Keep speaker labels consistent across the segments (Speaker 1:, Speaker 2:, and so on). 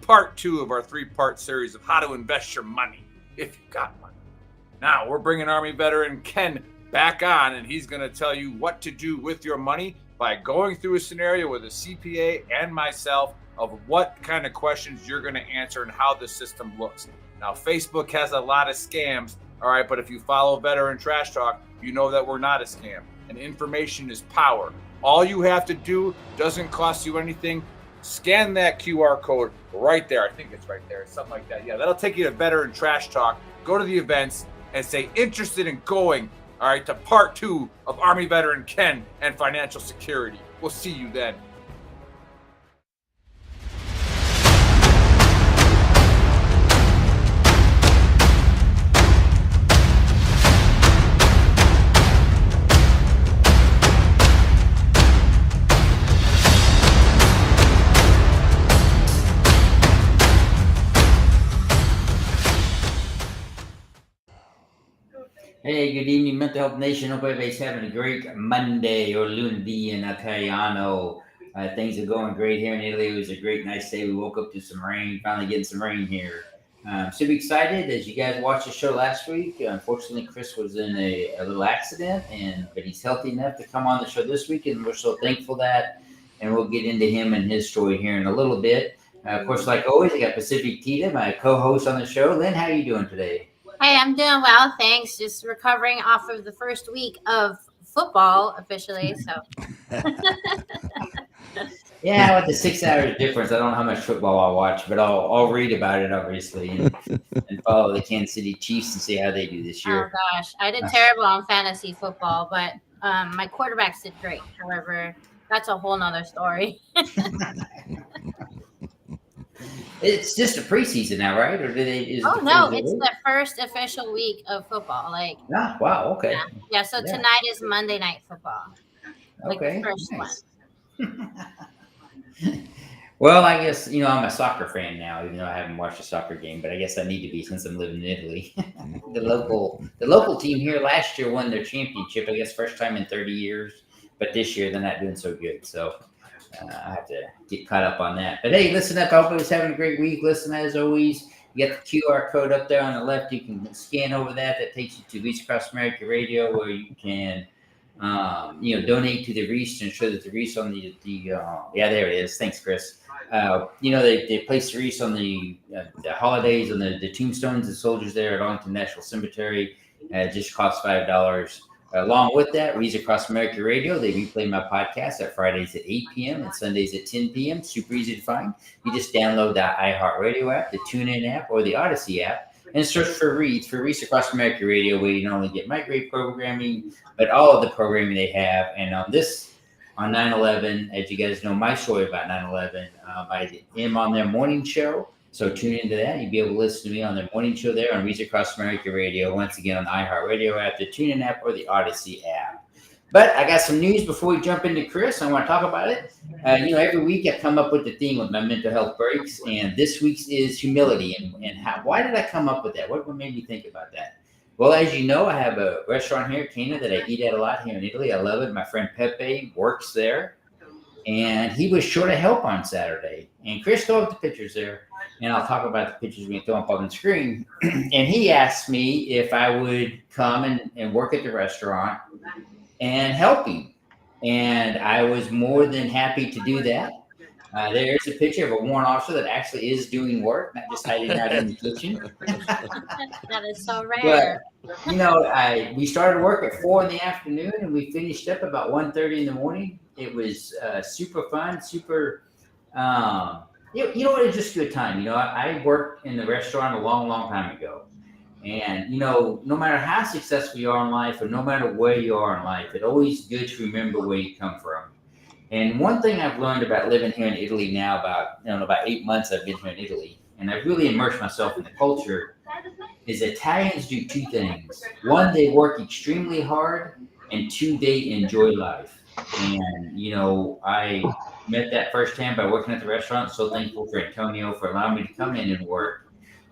Speaker 1: part 2 of our 3-part series of how to invest your money if you've got money. Now, we're bringing Army veteran Ken back on, and he's going to tell you what to do with your money by going through a scenario with a CPA and myself of what kind of questions you're going to answer and how the system looks. Now, Facebook has a lot of scams, all right, but if you follow Veteran Trash Talk, you know that we're not a scam, and information is power. All you have to do doesn't cost you anything. Scan that QR code right there. I think it's right there, something like that. Yeah, that'll take you to Veteran Trash Talk. Go to the events and say interested in going, all right, to part 2 of Army veteran Ken and financial security. We'll see you then.
Speaker 2: Hey, good evening, Mental Health Nation. Hope everybody's having a great Monday or lunedì in Italiano. Things are going great here in Italy. It was a great, nice day. We woke up to some rain, finally getting some rain here. Super excited. As you guys watched the show last week, unfortunately, Chris was in a little accident, but he's healthy enough to come on the show this week, and we're so thankful that. And we'll get into him and his story here in a little bit. Of course, like always, I got Pacific Tita, my co-host on the show. Lynn, how are you doing today?
Speaker 3: Hey, I'm doing well, thanks. Just recovering off of the first week of football officially. So,
Speaker 2: yeah, with the 6 hours difference, I don't know how much football I'll watch, but I'll read about it obviously and follow the Kansas City Chiefs and see how they do this year.
Speaker 3: Oh gosh, I did terrible on fantasy football, but my quarterbacks did great. However, that's a whole nother story.
Speaker 2: It's just a preseason now, right? Or did they?
Speaker 3: It's the first official week of football.
Speaker 2: Wow, okay.
Speaker 3: Yeah. So tonight is Monday Night Football.
Speaker 2: Okay,
Speaker 3: the first one.
Speaker 2: Well, I guess I'm a soccer fan now, even though I haven't watched a soccer game. But I guess I need to be since I'm living in Italy. The local team here last year won their championship. I guess first time in 30 years. But this year they're not doing so good. So. I have to get caught up on that. But hey, listen up. I hope everybody's having a great week. Listen, as always, you got the QR code up there on the left. You can scan over that. That takes you to Reach Across America Radio, where you can, donate to the Reach to ensure that the Reach on the there it is. Thanks, Chris. They place the Reach on the holidays on the tombstones of soldiers there at Arlington National Cemetery. It just costs $5. Along with that, Reads Across America Radio, they replay my podcast at Fridays at 8 p.m. and Sundays at 10 p.m. Super easy to find. You just download the iHeartRadio app, the TuneIn app, or the Odyssey app, and search for Reads Across America Radio, where you not only get my great programming, but all of the programming they have. And on 9/11, as you guys know my story about 9/11, I am on their morning show. So tune into that. You'll be able to listen to me on their morning show there on Reach Across America Radio. Once again, on the iHeartRadio app, the TuneIn app, or the Odyssey app. But I got some news before we jump into Chris. I want to talk about it. Every week I come up with the theme with my mental health breaks, and this week's is humility. And why did I come up with that? What made me think about that? Well, as you know, I have a restaurant here at Cana that I eat at a lot here in Italy. I love it. My friend Pepe works there, and he was short of help on Saturday. And Chris, throw up the pictures there. And I'll talk about the pictures we can throw up on the screen. And he asked me if I would come and work at the restaurant and help him. And I was more than happy to do that. There's a picture of a warrant officer that actually is doing work, not just hiding out in the kitchen.
Speaker 3: That is so rare.
Speaker 2: But, we started work at 4 in the afternoon, and we finished up about 1:30 in the morning. It was super fun, super... it was just a good time. I worked in the restaurant a long, long time ago. And, no matter how successful you are in life or no matter where you are in life, it's always good to remember where you come from. And one thing I've learned about living here in Italy now, about 8 months I've been here in Italy, and I've really immersed myself in the culture, is Italians do two things. One, they work extremely hard, and two, they enjoy life. And, I met that firsthand by working at the restaurant. So thankful for Antonio for allowing me to come in and work.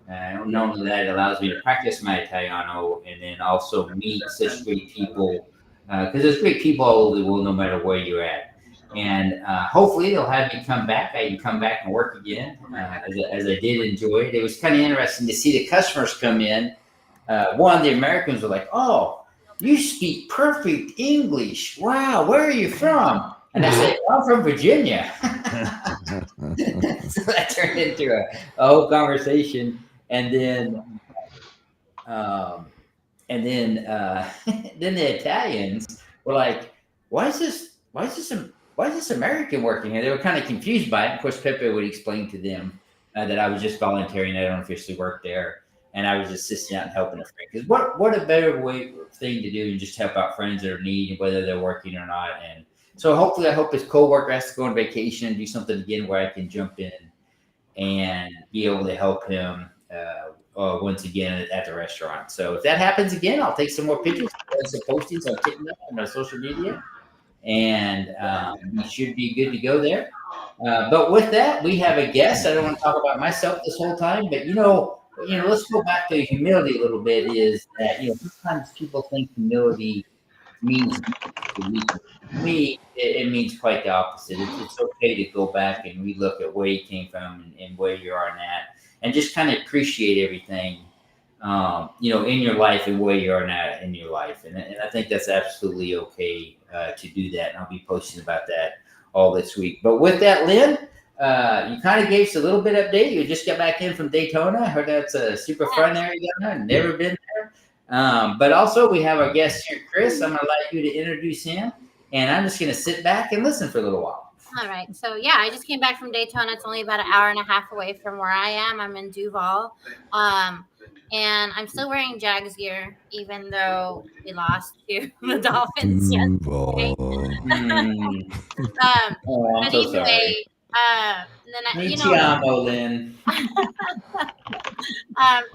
Speaker 2: Not only that, it allows me to practice my Italiano and then also meet such great people. Because there's great people all over the world, no matter where you're at. And hopefully they'll have me come back. I can come back and work again, as I did enjoy it. It was kind of interesting to see the customers come in. One of the Americans were like, "Oh, you speak perfect English. Wow, where are you from?" And I said, "I'm from Virginia." So that turned into a whole conversation. And then, then the Italians were like, "Why is this American working here?" They were kind of confused by it. Of course, Pepe would explain to them that I was just volunteering. I don't officially work there, and I was just assisting out and helping a friend. Because what a better thing to do than just help out friends that are in need, whether they're working or not. And so hopefully, I hope his coworker has to go on vacation and do something again where I can jump in and be able to help him once again at the restaurant. So if that happens again, I'll take some more pictures, some postings on TikTok and our social media, and we should be good to go there. But with that, we have a guest. I don't want to talk about myself this whole time, but let's go back to humility a little bit. Is that sometimes people think humility means weakness. To me, it means quite the opposite. It's okay to go back and relook at where you came from and where you are now, and just kind of appreciate everything, in your life and where you are now in your life. And I think that's absolutely okay to do that. And I'll be posting about that all this week. But with that, Lynn, you kind of gave us a little bit update. You just got back in from Daytona. I heard that's a super fun area down there. Never been there. But also we have our guest here, Chris. I'm going to allow you to introduce him, and I'm just going to sit back and listen for a little while.
Speaker 3: All right. So yeah, I just came back from Daytona. It's only about an hour and a half away from where I am. I'm in Duval. And I'm still wearing Jags gear, even though we lost to the Dolphins yesterday. But
Speaker 2: so
Speaker 3: anyway,
Speaker 2: Lynn.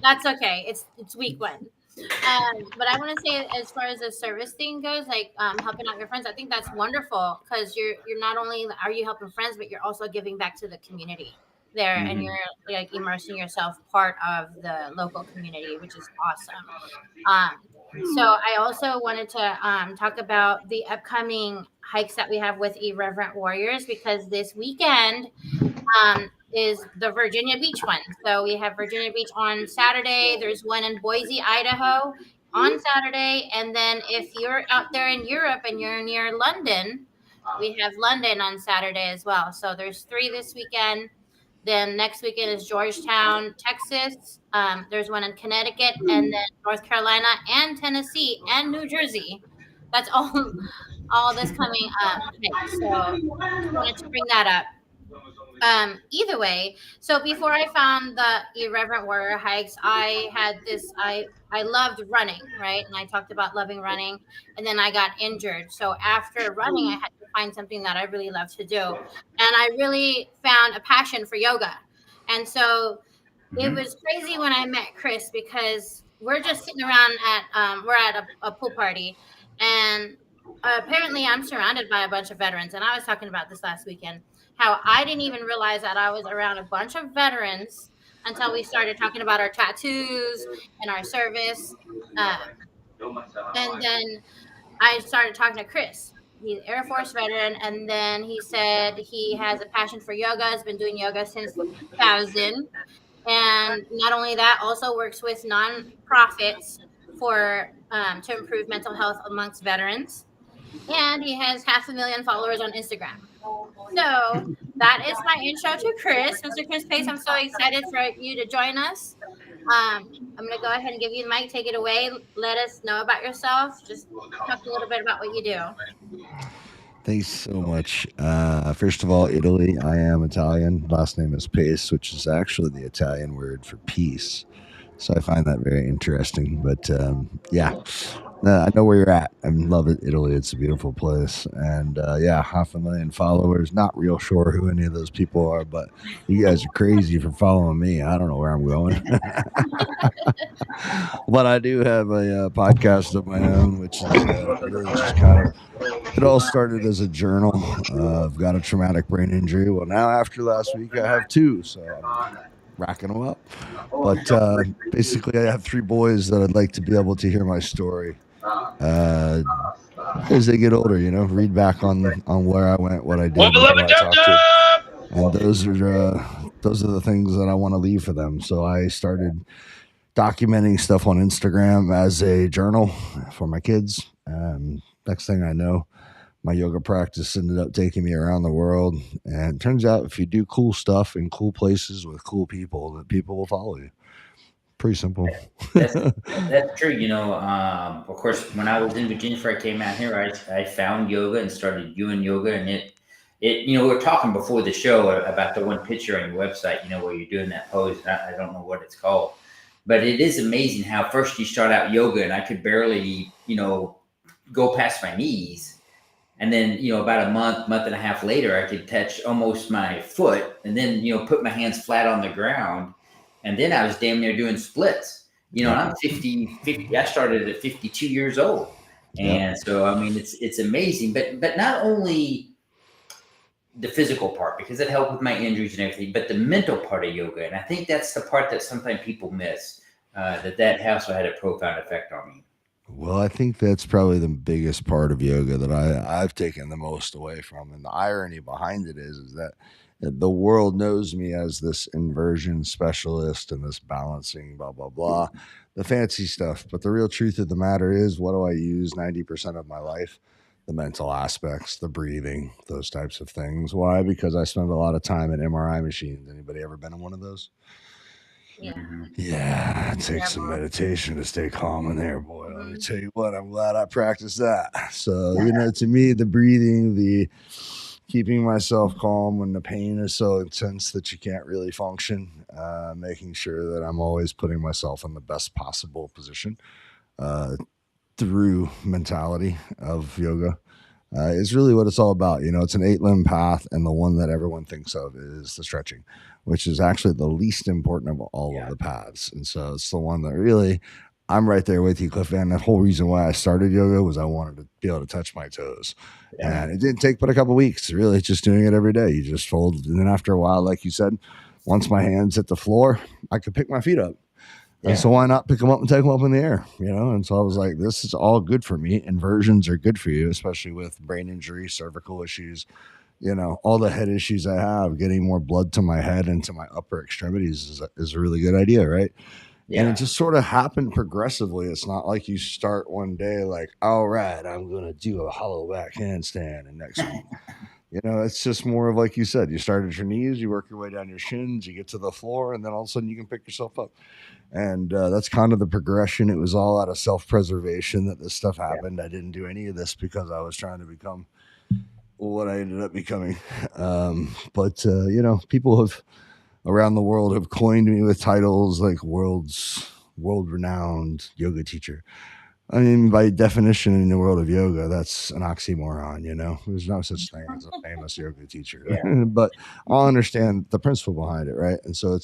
Speaker 3: That's okay. It's week one. But I want to say, as far as the service thing goes, like helping out your friends, I think that's wonderful, because you're not only are you helping friends, but you're also giving back to the community there, and you're like immersing yourself part of the local community, which is awesome. So I also wanted to talk about the upcoming hikes that we have with Irreverent Warriors, because this weekend is the Virginia Beach one. So we have Virginia Beach on Saturday. There's one in Boise, Idaho on Saturday. And then if you're out there in Europe and you're near London, we have London on Saturday as well. So there's 3 this weekend. Then next weekend is Georgetown, Texas. There's one in Connecticut, and then North Carolina and Tennessee and New Jersey. That's all this coming up. Okay, so I wanted to bring that up. Either way, so before I found the Irreverent Warrior hikes, I loved running, right? And I talked about loving running, and then I got injured. So after running, I had to find something that I really love to do. And I really found a passion for yoga. And so it was crazy when I met Chris, because we're just sitting around we're at a pool party, and apparently I'm surrounded by a bunch of veterans. And I was talking about this last weekend, how I didn't even realize that I was around a bunch of veterans until we started talking about our tattoos and our service. And then I started talking to Chris. He's an Air Force veteran. And then he said he has a passion for yoga, has been doing yoga since 2000. And not only that, also works with nonprofits to improve mental health amongst veterans. And he has 500,000 followers on Instagram. So that is my intro to Chris. Mr. Chris Pace, I'm so excited for you to join us. I'm going to go ahead and give you the mic. Take it away. Let us know about yourself. Just talk a little bit about what you do.
Speaker 4: Thanks so much. First of all, Italy. I am Italian. Last name is Pace, which is actually the Italian word for peace. So I find that very interesting. But I know where you're at. I love it, Italy. It's a beautiful place. And 500,000 followers. Not real sure who any of those people are, but you guys are crazy for following me. I don't know where I'm going. But I do have a podcast of my own, which is really just kind of, it all started as a journal. I've got a traumatic brain injury. Well, now after last week, I have 2. So I'm racking them up. But basically, I have 3 boys that I'd like to be able to hear my story. as they get older, read back on where I went, what I did,
Speaker 1: One
Speaker 4: who
Speaker 1: love
Speaker 4: I
Speaker 1: and
Speaker 4: talked to.
Speaker 1: dub.
Speaker 4: And those are the things that I want to leave for them. So I started documenting stuff on Instagram as a journal for my kids. Next thing I know, my yoga practice ended up taking me around the world. And it turns out if you do cool stuff in cool places with cool people, that people will follow you. Pretty simple.
Speaker 2: That's true. Of course, when I was in Virginia before I came out here, I found yoga and started doing yoga, and we were talking before the show about the one picture on your website, where you're doing that pose. I don't know what it's called, but it is amazing how first you start out yoga, and I could barely, go past my knees. And then, about a month and a half later, I could touch almost my foot, and then, put my hands flat on the ground. And then I was damn near doing splits, and I'm 50, I started at 52 years old. And so, I mean, it's amazing, but not only the physical part, because it helped with my injuries and everything, but the mental part of yoga. And I think that's the part that sometimes people miss, that also had a profound effect on me.
Speaker 4: Well, I think that's probably the biggest part of yoga that I've taken the most away from. And the irony behind it is that the world knows me as this inversion specialist and this balancing, blah, blah, blah, the fancy stuff. But the real truth of the matter is, what do I use 90% of my life? The mental aspects, the breathing, those types of things. Why? Because I spend a lot of time in MRI machines. Anybody ever been in one of those? Yeah, it takes some meditation to stay calm in there, boy. Let me tell you what, I'm glad I practiced that. So, to me, the breathing, the keeping myself calm when the pain is so intense that you can't really function, making sure that I'm always putting myself in the best possible position through mentality of yoga. Is really what it's all about. It's an 8-limb path, and the one that everyone thinks of is the stretching, which is actually the least important of all of the paths. And so it's the one that really, I'm right there with you, Cliff. And the whole reason why I started yoga was I wanted to be able to touch my toes. And it didn't take but a couple of weeks, really, just doing it every day. You just fold. And then after a while, like you said, once my hands hit the floor, I could pick my feet up. And so why not pick them up and take them up in the air, And so I was like, this is all good for me. Inversions are good for you, especially with brain injury, cervical issues, all the head issues I have. Getting more blood to my head and to my upper extremities is a really good idea, right? And it just sort of happened progressively. It's not like you start one day like, all right, I'm going to do a hollow back handstand, and next week. It's just more of, like you said, you start at your knees, you work your way down your shins, you get to the floor, and then all of a sudden you can pick yourself up. And that's kind of the progression. It was all out of self-preservation that this stuff happened. I didn't do any of this because I was trying to become what I ended up becoming. But people have around the world have coined me with titles like world-renowned yoga teacher. I mean, by definition, in the world of yoga, that's an oxymoron. There's no such thing as a famous yoga teacher. But I'll understand the principle behind it, right? And so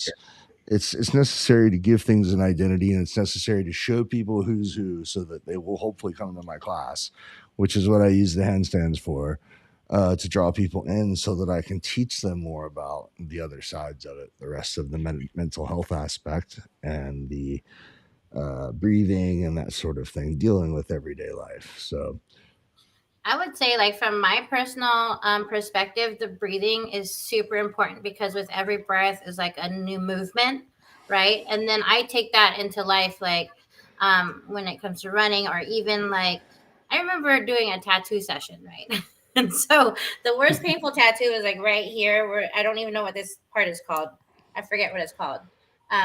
Speaker 4: it's necessary to give things an identity, and it's necessary to show people who's who so that they will hopefully come to my class, which is what I use the handstands for, to draw people in so that I can teach them more about the other sides of it, the rest of the mental health aspect and the breathing and that sort of thing, dealing with everyday life. So
Speaker 3: I would say, like, from my personal perspective, the breathing is super important, because with every breath is like a new movement, right? And then I take that into life, like when it comes to running, or even like, I remember doing a tattoo session, right? And so the worst painful tattoo is like right here, where I don't even know what this part is called. I forget what it's called.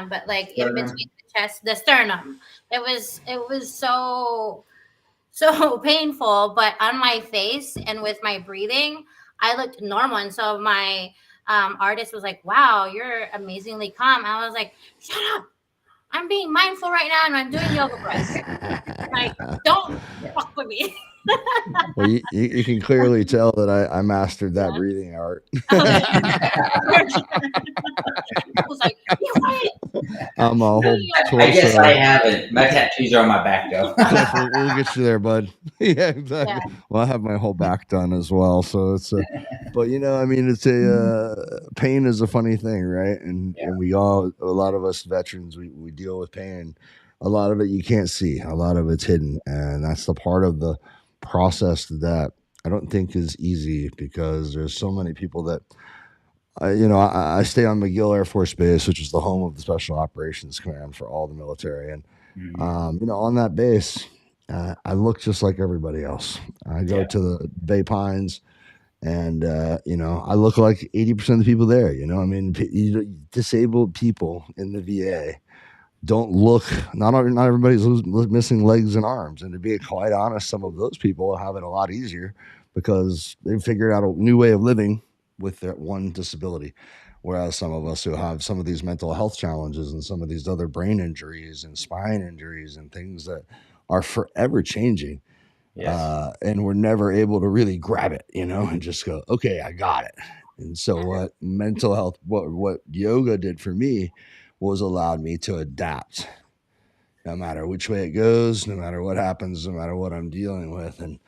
Speaker 3: But like in between the chest, the sternum, it was so painful, but on my face and with my breathing, I looked normal. And so my artist was like, wow, you're amazingly calm. I was like, shut up. I'm being mindful right now, and I'm doing yoga breaths. Like, don't fuck with me.
Speaker 4: Well, you can clearly tell that I mastered that breathing art.
Speaker 3: I was like, be quiet.
Speaker 4: I'm a whole torso.
Speaker 2: I guess I haven't. My tattoos are on my back, though.
Speaker 4: We'll get you there, bud. Yeah, exactly. Yeah. Well, I have my whole back done as well, so it's but I mean, it's pain is a funny thing, right? And we all, a lot of us veterans, we deal with pain. A lot of it you can't see. A lot of it's hidden, and that's the part of the process that I don't think is easy, because there's so many people that I stay on McGill Air Force Base, which is the home of the Special Operations Command for all the military. And, on that base, I look just like everybody else. I go to the Bay Pines, and, I look like 80% of the people there. I mean, disabled people in the VA don't look, not everybody's missing legs and arms. And to be quite honest, some of those people have it a lot easier because they've figured out a new way of living with their one disability. Whereas some of us who have some of these mental health challenges and some of these other brain injuries and spine injuries and things that are forever changing, and we're never able to really grab it, and just go, okay, I got it. And so what mental health, what yoga did for me was allowed me to adapt no matter which way it goes, no matter what happens, no matter what I'm dealing with. And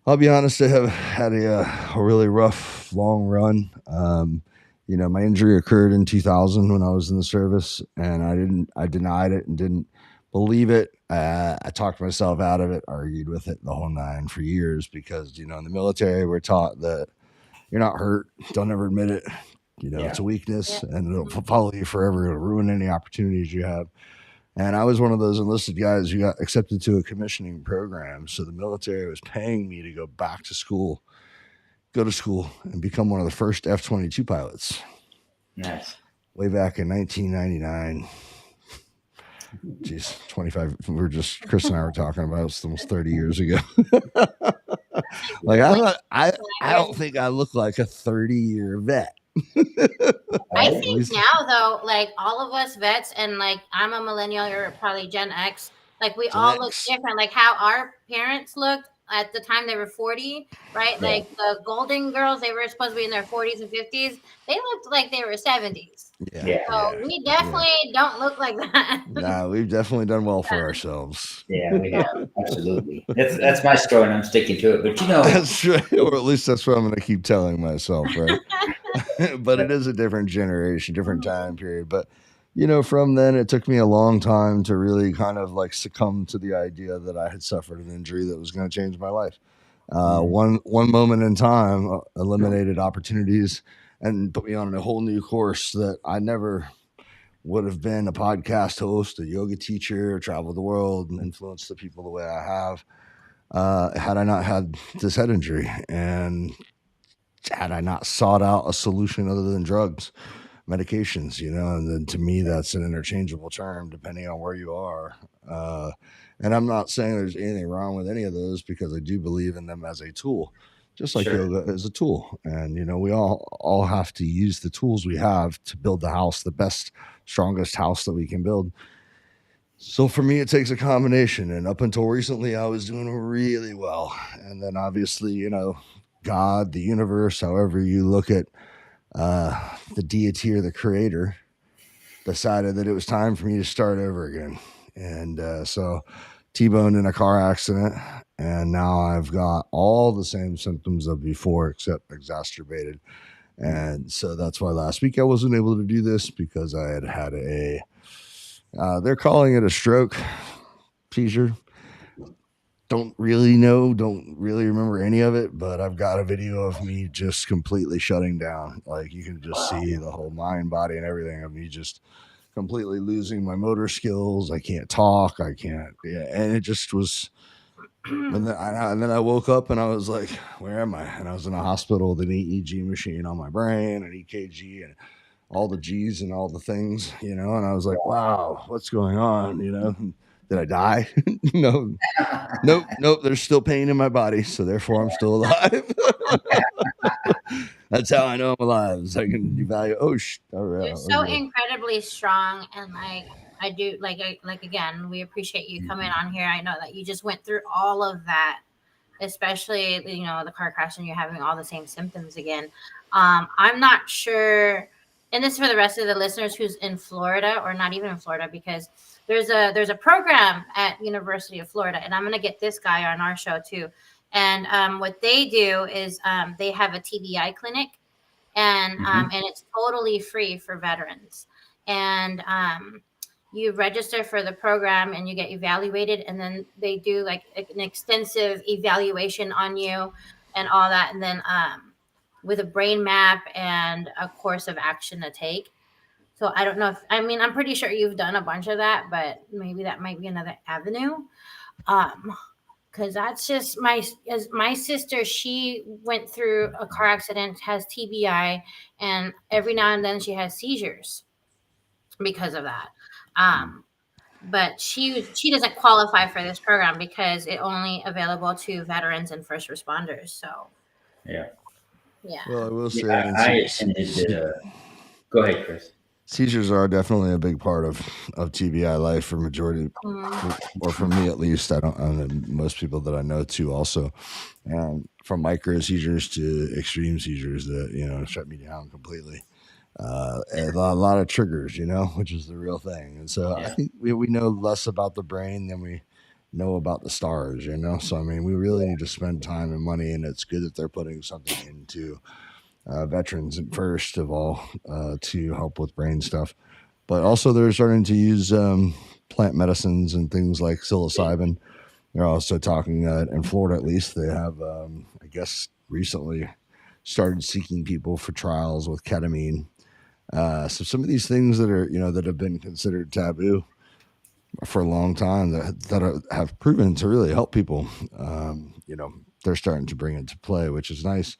Speaker 4: I'll be honest, I have had a really rough, long run. My injury occurred in 2000 when I was in the service, and I denied it and didn't believe it. I talked myself out of it, argued with it the whole nine for years, because, in the military, we're taught that you're not hurt, don't ever admit it. It's a weakness, and it'll follow you forever. It'll ruin any opportunities you have. And I was one of those enlisted guys who got accepted to a commissioning program. So the military was paying me to go back to school, and become one of the first F-22 pilots.
Speaker 2: Nice.
Speaker 4: Way back in 1999. Geez, 25. Chris and I were talking about it almost 30 years ago. I don't think I look like a 30-year vet.
Speaker 3: I think now, though, like all of us vets, and like I'm a millennial, you're probably Gen X, like we all look different. Like how our parents looked at the time they were 40, right?
Speaker 2: Yeah.
Speaker 3: Like the Golden Girls, they were supposed to be in their 40s and 50s. They looked like they were 70s. So we definitely don't look like that.
Speaker 4: Nah, we've definitely done well for ourselves.
Speaker 2: Yeah, we have. Absolutely. That's my story, and I'm sticking to it. But
Speaker 4: that's right. Or at least that's what I'm going to keep telling myself, right? But it is a different generation, different time period. But from then, it took me a long time to really kind of like succumb to the idea that I had suffered an injury that was going to change my life. One moment in time eliminated opportunities and put me on a whole new course that I never would have been a podcast host, a yoga teacher, traveled the world and influenced the people the way I have, had I not had this head injury, and had I not sought out a solution other than drugs, medications, and then to me, that's an interchangeable term depending on where you are. And I'm not saying there's anything wrong with any of those, because I do believe in them as a tool, just like yoga is a tool. And, we all have to use the tools we have to build the house, the best, strongest house that we can build. So for me, it takes a combination. And up until recently, I was doing really well. And then obviously, God, the universe, however you look at the deity or the creator, decided that it was time for me to start over again. And so T-boned in a car accident, and now I've got all the same symptoms of before, except exacerbated. And so that's why last week I wasn't able to do this, because I had they're calling it a stroke, seizure. Don't really remember any of it, but I've got a video of me just completely shutting down. Like, you can just see the whole mind, body, and everything of me just completely losing my motor skills. I can't talk. I can't. Yeah. And it just was. And then I woke up and I was like, where am I? And I was in a hospital with an EEG machine on my brain, an EKG, and all the G's and all the things, and I was like, wow, what's going on? Did I die? No, nope. There's still pain in my body, so therefore I'm still alive. That's how I know I'm alive. I can evaluate.
Speaker 3: You're so incredibly strong, and I do again, we appreciate you coming on here. I know that you just went through all of that, especially the car crash, and you're having all the same symptoms again. I'm not sure, and this is for the rest of the listeners who's in Florida, or not even in Florida, because there's a program at University of Florida, and I'm going to get this guy on our show too. And what they do is they have a TBI clinic, and and it's totally free for veterans. And you register for the program and you get evaluated, and then they do like an extensive evaluation on you and all that, and then with a brain map and a course of action to take. So I don't know if, I mean, I'm pretty sure you've done a bunch of that, but maybe that might be another avenue. Because that's just my sister, she went through a car accident, has TBI, and every now and then she has seizures because of that. But she doesn't qualify for this program because it only available to veterans and first responders. So
Speaker 2: Yeah.
Speaker 4: Well, I will say,
Speaker 2: Yeah, I attended the. Go ahead, Chris.
Speaker 4: seizures are definitely a big part of TBI life for majority, or for me at least. I don't know, most people that I know too also, from micro seizures to extreme seizures that shut me down completely. A lot of triggers, which is the real thing. And so I think we know less about the brain than we know about the stars, So I mean, we really need to spend time and money, and it's good that they're putting something into veterans and first of all to help with brain stuff. But also they're starting to use plant medicines and things like psilocybin. They're also talking in Florida, at least they have, I guess, recently started seeking people for trials with ketamine. So some of these things that are that have been considered taboo for a long time have proven to really help people. They're starting to bring into play, which is nice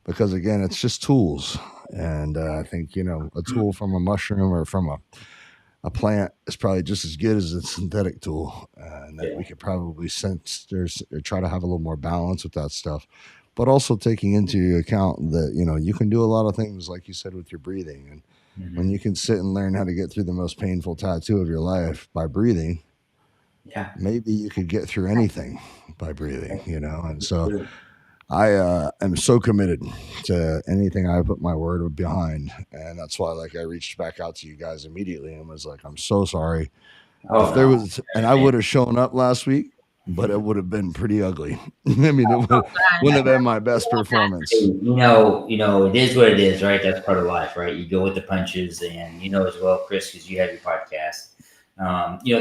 Speaker 4: because again, it's just tools. And I think a tool from a mushroom or from a plant is probably just as good as a synthetic tool, and that we could probably sense or try to have a little more balance with that stuff. But also taking into account that you can do a lot of things, like you said, with your breathing, and when you can sit and learn how to get through the most painful tattoo of your life by breathing, maybe you could get through anything by breathing, And so I am so committed to anything I put my word behind, and that's why I reached back out to you guys immediately and was like, I'm so sorry. If there was, and I would have shown up last week, but it would have been pretty ugly. I mean, it wouldn't have been my best performance.
Speaker 2: It is what it is, right? That's part of life, right? You go with the punches, and as well, Chris, because you have your podcast.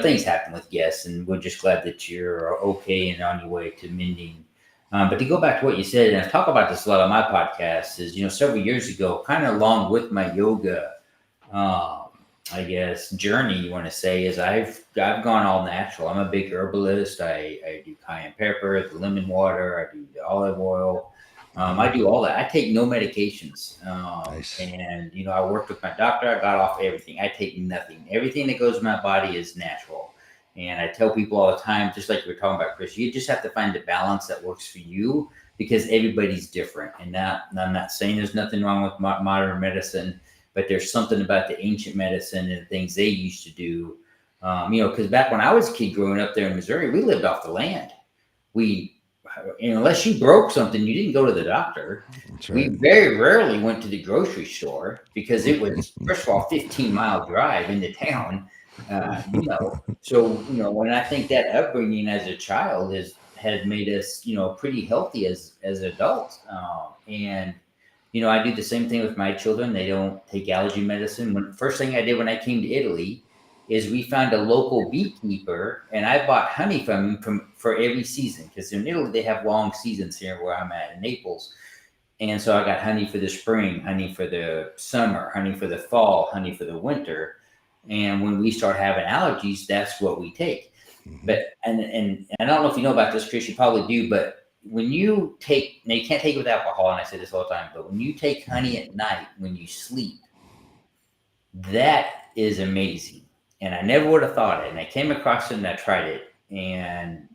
Speaker 2: Things happen with guests, and we're just glad that you're okay and on your way to mending. But to go back to what you said, and I talk about this a lot on my podcast, is several years ago, kind of along with my yoga, I guess journey, you want to say, is I've gone all natural. I'm a big herbalist. I do cayenne pepper, the lemon water, I do the olive oil. I do all that. I take no medications.
Speaker 4: Nice.
Speaker 2: And I worked with my doctor. I got off everything. I take nothing. Everything that goes in my body is natural. And I tell people all the time, just like we were talking about, Chris, you just have to find the balance that works for you, because everybody's different. And I'm not saying there's nothing wrong with modern medicine, but there's something about the ancient medicine and the things they used to do. Because back when I was a kid growing up there in Missouri, we lived off the land. Unless you broke something, you didn't go to the doctor. Right. We very rarely went to the grocery store because it was, first of all, 15-mile drive into town. So when I think that upbringing as a child has made us pretty healthy as adults, and I do the same thing with my children. They don't take allergy medicine. First thing I did when I came to Italy is we found a local beekeeper, and I bought honey from him for every season, because in Italy they have long seasons here where I'm at in Naples. And so I got honey for the spring, honey for the summer, honey for the fall, honey for the winter. And when we start having allergies, that's what we take. But and I don't know if you know about this, Chris, you probably do, but when you take, now you can't take it with alcohol, and I say this all the time, but when you take honey at night when you sleep, that is amazing. And I never would have thought it. And I came across it and I tried it, and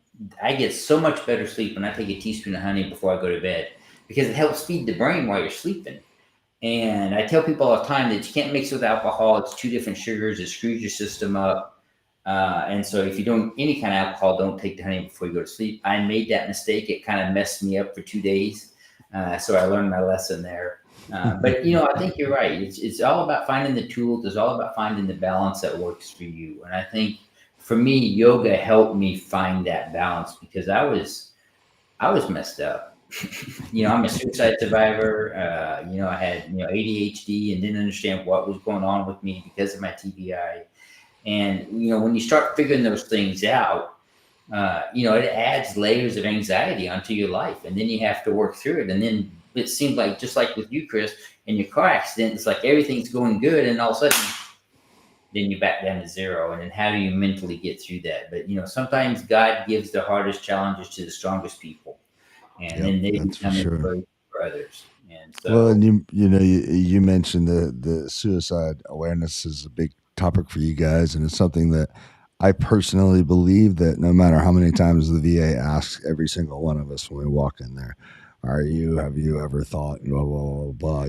Speaker 2: I get so much better sleep when I take a teaspoon of honey before I go to bed, because it helps feed the brain while you're sleeping. And I tell people all the time that you can't mix it with alcohol. It's two different sugars. It screws your system up. And so if you don't any kind of alcohol, don't take the honey before you go to sleep. I made that mistake. It kind of messed me up for 2 days. So I learned my lesson there. But I think you're right. It's all about finding the tools. It's all about finding the balance that works for you. And I think for me, yoga helped me find that balance, because I was messed up. I'm a suicide survivor. I had ADHD and didn't understand what was going on with me because of my TBI. And, when you start figuring those things out, it adds layers of anxiety onto your life. And then you have to work through it. And then it seems like, just like with you, Chris, in your car accident, it's like everything's going good. And all of a sudden, then you back down to zero. And then how do you mentally get through that? But, sometimes God gives the hardest challenges to the strongest people. And then they become encouragement for others. And so,
Speaker 4: well, and you mentioned the suicide awareness is a big topic for you guys, and it's something that I personally believe that no matter how many times the VA asks every single one of us when we walk in there, have you ever thought, blah, blah, blah, blah,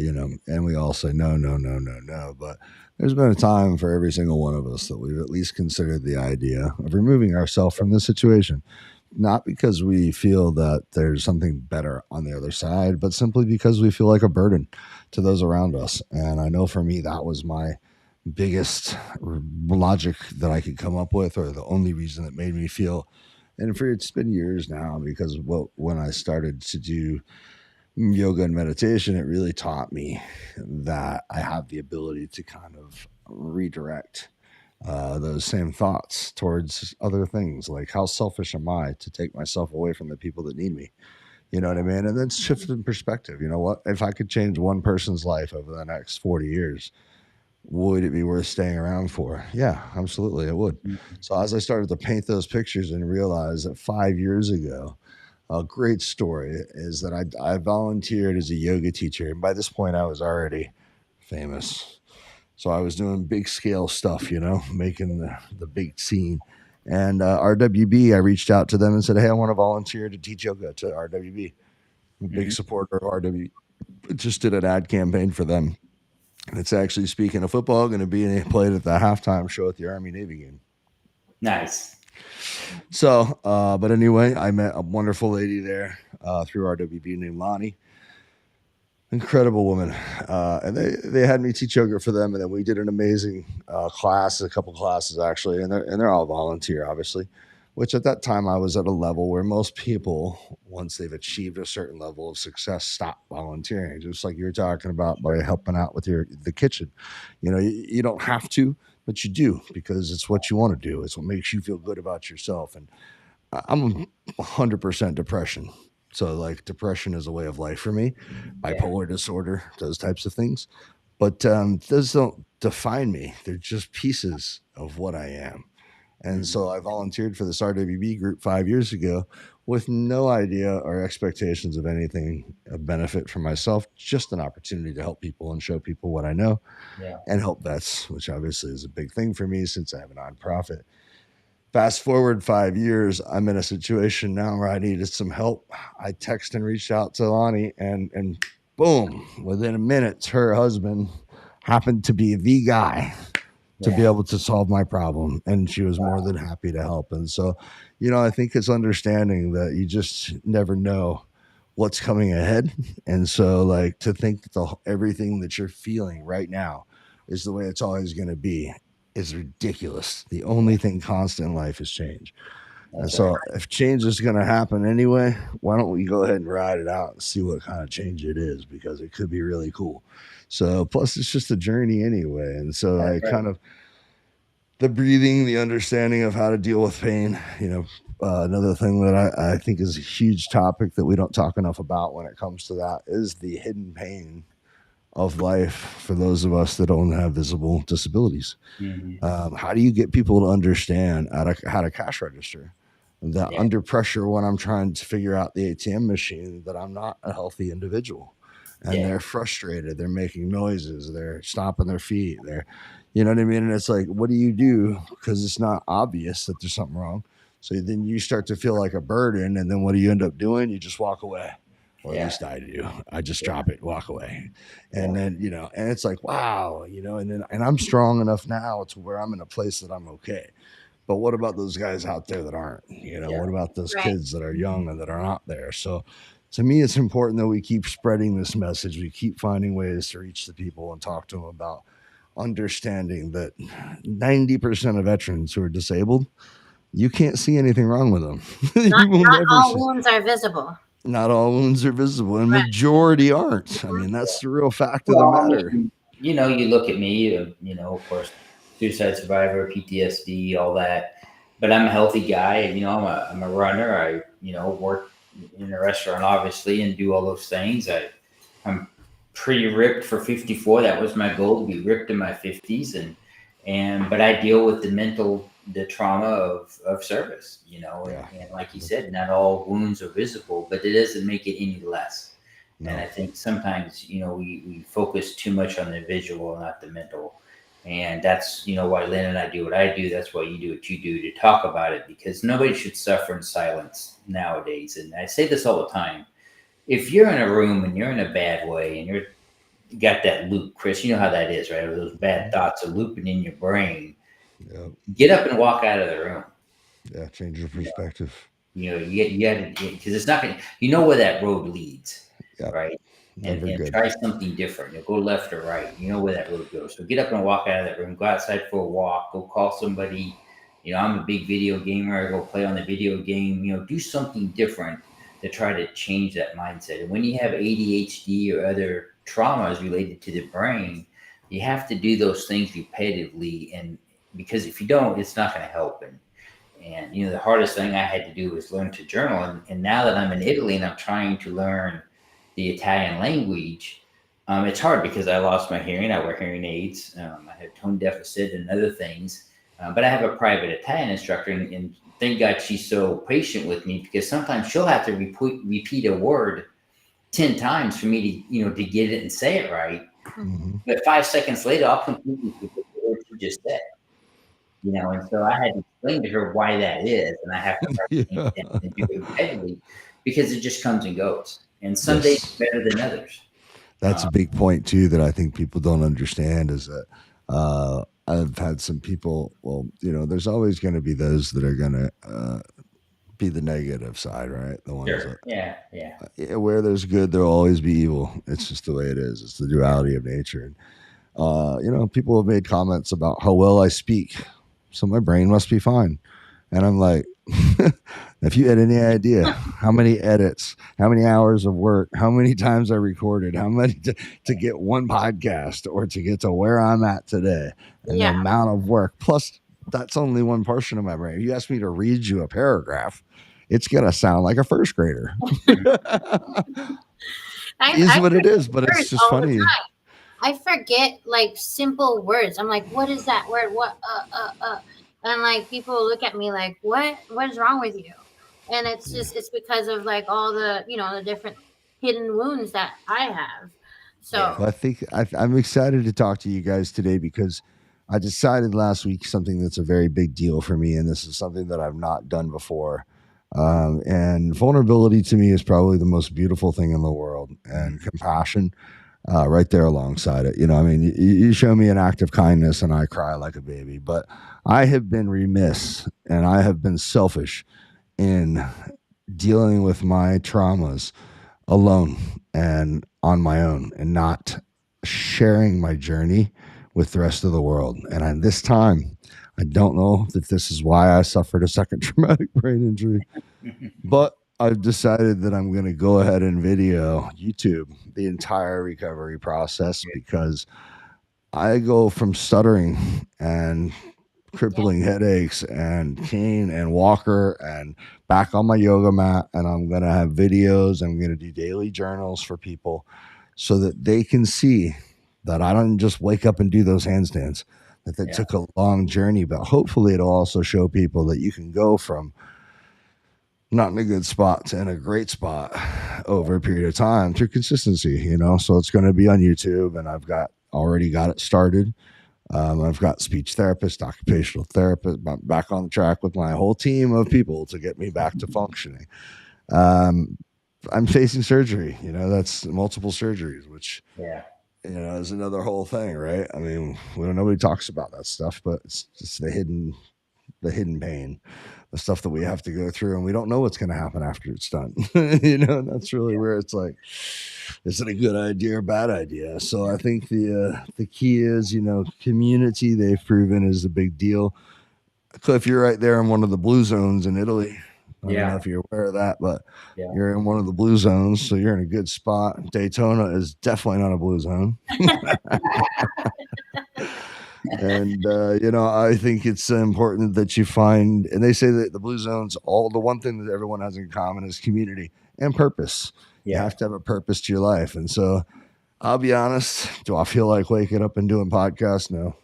Speaker 4: and we all say no, no, no, no, no. But there's been a time for every single one of us that we've at least considered the idea of removing ourselves from this situation. Not because we feel that there's something better on the other side, but simply because we feel like a burden to those around us. And I know for me, that was my biggest logic that I could come up with, or the only reason that made me feel. And it's been years now, because when I started to do yoga and meditation, it really taught me that I have the ability to kind of redirect those same thoughts towards other things, like how selfish am I to take myself away from the people that need me? You know what I mean? And then shift in perspective. You know what? If I could change one person's life over the next 40 years, would it be worth staying around for? Yeah, absolutely, it would. So as I started to paint those pictures and realize that 5 years ago, a great story is that I volunteered as a yoga teacher. And by this point, I was already famous. So I was doing big scale stuff, making the big scene. And RWB, I reached out to them and said, hey, I want to volunteer to teach yoga to RWB. I'm a big supporter of RWB. Just did an ad campaign for them. And it's actually, speaking of football, going to be played at the halftime show at the Army-Navy game.
Speaker 2: Nice.
Speaker 4: So, but anyway, I met a wonderful lady there through RWB named Lonnie. Incredible woman. And they had me teach yoga for them. And then we did an amazing class, a couple classes actually. And they're all volunteer, obviously, which at that time I was at a level where most people, once they've achieved a certain level of success, stop volunteering. Just like you were talking about by helping out with the kitchen. You don't have to, but you do, because it's what you want to do. It's what makes you feel good about yourself. And I'm 100% depression. So like depression is a way of life for me, bipolar disorder, those types of things. But those don't define me. They're just pieces of what I am. And so I volunteered for this RWB group 5 years ago with no idea or expectations of anything of benefit for myself, just an opportunity to help people and show people what I know and help vets, which obviously is a big thing for me since I have a nonprofit. Fast forward 5 years, I'm in a situation now where I needed some help. I texted and reached out to Lonnie, and boom, within a minute, her husband happened to be the guy to be able to solve my problem. And she was more than happy to help. And so, I think it's understanding that you just never know what's coming ahead. And so like to think that everything that you're feeling right now is the way it's always going to be is ridiculous. The only thing constant in life is change. And so if change is going to happen anyway, why don't we go ahead and ride it out and see what kind of change it is, because it could be really cool. So plus it's just a journey anyway. And so kind of the breathing, the understanding of how to deal with pain, another thing that I think is a huge topic that we don't talk enough about when it comes to that is the hidden pain of life for those of us that don't have visible disabilities. How do you get people to understand how to cash register? That under pressure when I'm trying to figure out the ATM machine, that I'm not a healthy individual. And they're frustrated. They're making noises. They're stomping their feet. You know what I mean? And it's like, what do you do? Because it's not obvious that there's something wrong. So then you start to feel like a burden. And then what do you end up doing? You just walk away. Or at least I do. I just drop it, walk away. And then, and it's like, wow, and I'm strong enough now to where I'm in a place that I'm okay. But what about those guys out there that aren't? What about those kids that are young and that are not there? So to me, it's important that we keep spreading this message. We keep finding ways to reach the people and talk to them about understanding that 90% of veterans who are disabled, you can't see anything wrong with them.
Speaker 3: Not all wounds are visible.
Speaker 4: Not all wounds are visible, and majority aren't. I mean, that's the real fact of the matter.
Speaker 2: You look at me, of course, suicide survivor, PTSD, all that. But I'm a healthy guy, and I'm a runner. I work in a restaurant, obviously, and do all those things. I'm pretty ripped for 54. That was my goal, to be ripped in my 50s, but I deal with the trauma of service, and like you said, not all wounds are visible, but it doesn't make it any less. No. And I think sometimes, we focus too much on the visual, not the mental. And that's, why Lynn and I do what I do. That's why you do what you do, to talk about it, because nobody should suffer in silence nowadays. And I say this all the time. If you're in a room and you're in a bad way and you got that loop, Chris, you know how that is, right? Those bad thoughts are looping in your brain. Yep. Get up and walk out of the room.
Speaker 4: Yeah, change your perspective.
Speaker 2: You got to, because it's not going to, where that road leads, yep. Right? And try something different. Go left or right. You know where that road goes. So get up and walk out of that room. Go outside for a walk. Go call somebody. I'm a big video gamer. I go play on the video game. Do something different to try to change that mindset. And when you have ADHD or other traumas related to the brain, you have to do those things repetitively. And because if you don't, it's not going to help. And the hardest thing I had to do was learn to journal. And now that I'm in Italy and I'm trying to learn the Italian language, it's hard because I lost my hearing. I wear hearing aids. I have tone deficit and other things. But I have a private Italian instructor, and thank God she's so patient with me, because sometimes she'll have to repeat a word 10 times for me to get it and say it right. Mm-hmm. But 5 seconds later, I'll completely forget the word she just said. And so I had to explain to her why that is, and I have to and do it repeatedly, because it just comes and goes. And some days are better than others.
Speaker 4: That's a big point too that I think people don't understand, is that I've had some people, there's always going to be those that are going to be the negative side, right? The ones
Speaker 2: sure.
Speaker 4: that, where there's good, there'll always be evil. It's just the way it is. It's the duality of nature. And, people have made comments about how well I speak, so my brain must be fine. And I'm like, if you had any idea how many edits, how many hours of work, how many times I recorded, how many to get one podcast or to get to where I'm at today, and the amount of work, plus that's only one portion of my brain. If you ask me to read you a paragraph, it's going to sound like a first grader. Is what it is, but it's just funny.
Speaker 3: I forget like simple words. I'm like, what is that word? What, And like people look at me like, what is wrong with you? And it's because of like all the, the different hidden wounds that I have. So
Speaker 4: I think I'm excited to talk to you guys today, because I decided last week something that's a very big deal for me. And this is something that I've not done before. And vulnerability to me is probably the most beautiful thing in the world, and compassion. Right there alongside it. You show me an act of kindness and I cry like a baby, but I have been remiss and I have been selfish in dealing with my traumas alone and on my own, and not sharing my journey with the rest of the world. And this time, I don't know if this is why I suffered a second traumatic brain injury, but I've decided that I'm going to go ahead and video YouTube the entire recovery process, because I go from stuttering and crippling headaches and cane and walker and back on my yoga mat. And I'm going to have videos. I'm going to do daily journals for people so that they can see that I don't just wake up and do those handstands, that took a long journey, but hopefully it'll also show people that you can go from not in a good spot to in a great spot over a period of time through consistency, so it's going to be on YouTube, and I've already got it started. I've got speech therapist, occupational therapist, back on the track with my whole team of people to get me back to functioning. I'm facing surgery, that's multiple surgeries, which, is another whole thing, right? I mean, nobody talks about that stuff, but it's just the hidden pain, the stuff that we have to go through, and we don't know what's going to happen after it's done. And that's really where it's like, is it a good idea or bad idea? So I think the key is, community, they've proven, is a big deal. Cliff, you're right there in one of the blue zones in Italy. I don't know if you're aware of that, but you're in one of the blue zones, so you're in a good spot. Daytona is definitely not a blue zone. And I think it's important that you find, and they say that the blue zones, all the one thing that everyone has in common is community and purpose. You
Speaker 2: Yeah.
Speaker 4: have to have a purpose to your life. And so I'll be honest, do I feel like waking up and doing podcasts? No.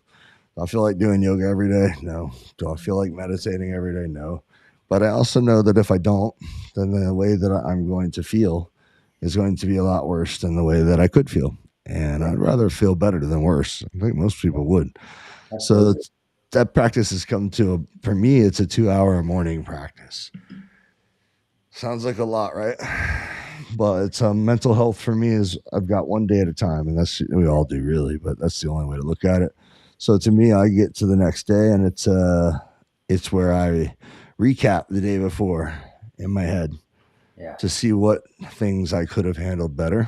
Speaker 4: Do I feel like doing yoga every day? No. Do I feel like meditating every day? No. But I also know that if I don't, then the way that I'm going to feel is going to be a lot worse than the way that I could feel. And I'd rather feel better than worse. I think most people would. So
Speaker 2: Absolutely.
Speaker 4: that practice has come to, for me, it's a 2-hour morning practice. Sounds like a lot, right? But it's mental health for me is I've got one day at a time, and that's we all do really, but that's the only way to look at it. So to me, I get to the next day, and it's where I recap the day before in my head
Speaker 2: Yeah.
Speaker 4: to see what things I could have handled better.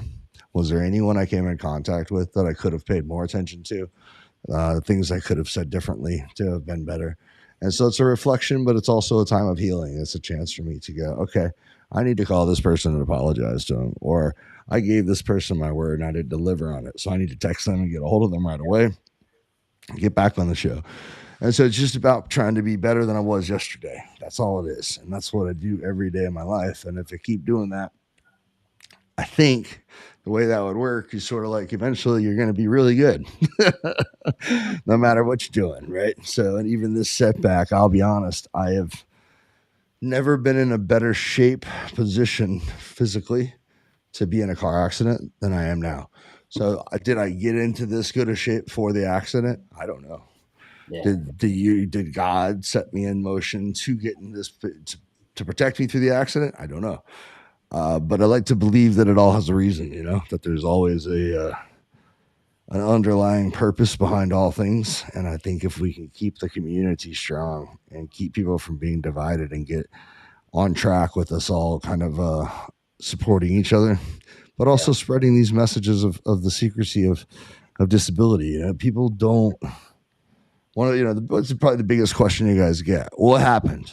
Speaker 4: Was there anyone I came in contact with that I could have paid more attention to? Things I could have said differently to have been better. And so it's a reflection, but it's also a time of healing. It's a chance for me to go, okay, I need to call this person and apologize to them. Or I gave this person my word and I didn't deliver on it. So I need to text them and get a hold of them right away, get back on the show. And so it's just about trying to be better than I was yesterday. That's all it is. And that's what I do every day of my life. And if I keep doing that, I think the way that would work is sort of like eventually you're going to be really good no matter what you're doing. Right. So, and even this setback, I'll be honest, I have never been in a better shape position physically to be in a car accident than I am now. So did I get into this good a shape for the accident? I don't know.
Speaker 2: Yeah.
Speaker 4: Did God set me in motion to get in this to protect me through the accident? I don't know. But I like to believe that it all has a reason, that there's always an underlying purpose behind all things. And I think if we can keep the community strong and keep people from being divided and get on track with us all kind of supporting each other, but also spreading these messages of the secrecy of disability. People don't want to, what's probably the biggest question you guys get? What happened?